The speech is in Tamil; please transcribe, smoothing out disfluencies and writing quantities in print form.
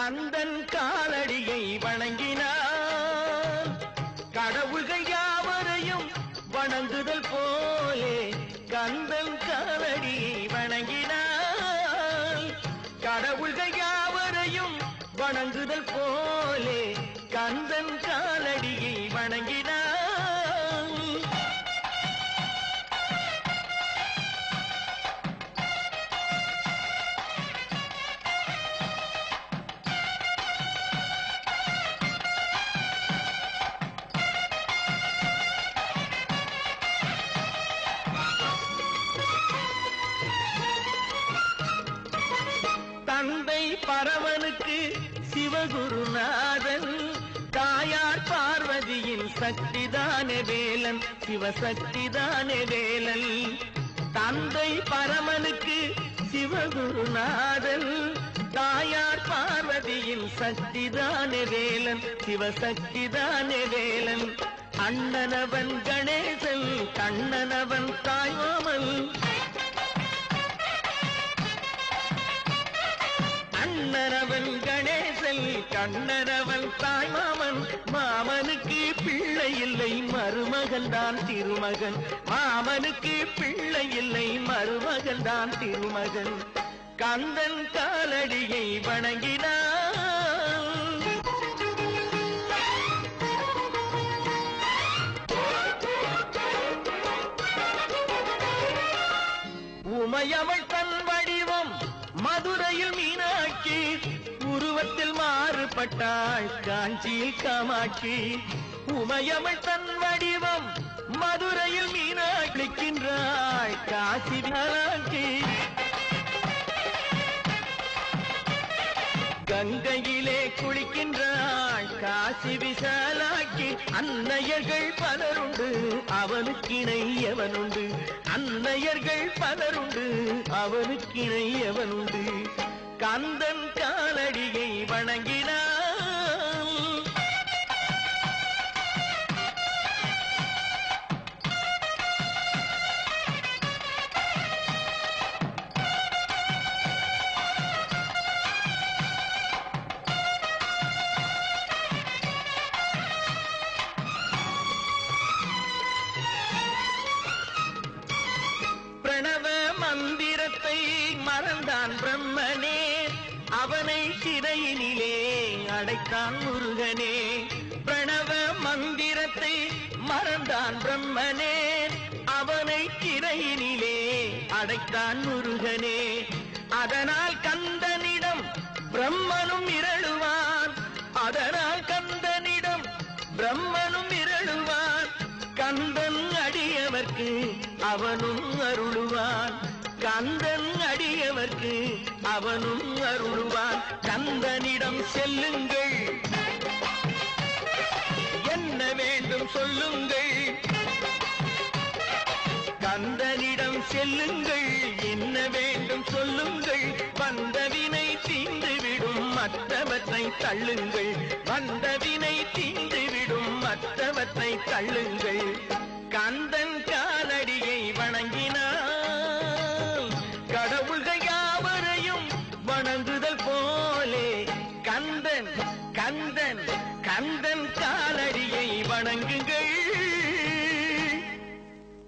கந்தன் காலடியை வணங்கினான் கடவுள்கள் யாவரையும் வணங்குதல் போலே கந்தன் காலடியை வணங்கினான் கடவுள்கள் யாவரையும் வணங்குதல் போலே கந்தன் காலடியை வணங்கினான். தந்தை பரமனுக்கு சிவகுருநாதன் தாயார் பார்வதியின் சக்திதானே வேலன் சிவசக்திதானே வேலன். தந்தை பரமனுக்கு சிவகுருநாதன் தாயார் பார்வதியின் சக்திதானே வேலன் சிவசக்திதானே வேலன். அண்ணனவன் கணேசன் கண்ணனவன் தாயோமன் அண்ணனவன் கணேசன் கண்ணனவன் தாய்மாமன். மாமனுக்கு பிள்ளை இல்லை மருமகன் தான் திருமகன் மாமனுக்கு பிள்ளை இல்லை மருமகன் தான் திருமகன். கந்தன் காலடியை வணங்கினான். உமையவள் தன் வடிவம் மதுரையில் மீனாட்சி உருவத்தில் மாறுபட்டாள் காஞ்சியில் காமாட்சி. உமையவள் தன் வடிவம் மதுரையில் மீனாட்சிக்கின்றாள் காசி மீனாட்சி. கங்கையிலே குளிக்கின்றாள் காசி விசாலாட்சி. அன்னையர்கள் பலருண்டு அவனுக்கிணை எவனுண்டு அன்னையர்கள் பலருண்டு அவனுக்கிணை எவனுண்டு. கந்தன் காலடியை வணங்கினான். பிரணவ மந்திரத்தை மறந்தான் பிரம்மனே அவனை சிறையினிலே அடைத்தான் முருகனே. பிரணவ மந்திரத்தை மறந்தான் பிரம்மனே அவனை சிறையினிலே அடைத்தான் முருகனே. அதனால் கந்தனிடம் பிரம்மனும் இரளுவான் அதனால் கந்தனிடம் பிரம்மனும் இரளுவான். கந்தன் அடியவர்க்கு அவனும் அருளுவான் கந்தன் அடியவர்க்கு அவனும் அருளுவான். கந்தனிடம் செல்லுங்கள் என்ன வேண்டும் சொல்லுங்கள் கந்தனிடம் செல்லுங்கள் என்ன வேண்டும் சொல்லுங்கள். வந்தவினை தீந்துவிடும் மற்றவற்றை தள்ளுங்கள் வந்தவினை தீந்துவிடும் மற்றவற்றை தள்ளுங்கள். கந்தன் காலடியை வணங்கினான் கடவுள்கள் யாவரையும் வணங்குதல் போலே கந்தன் கந்தன் கந்தன் காலடியை வணங்குங்கள்.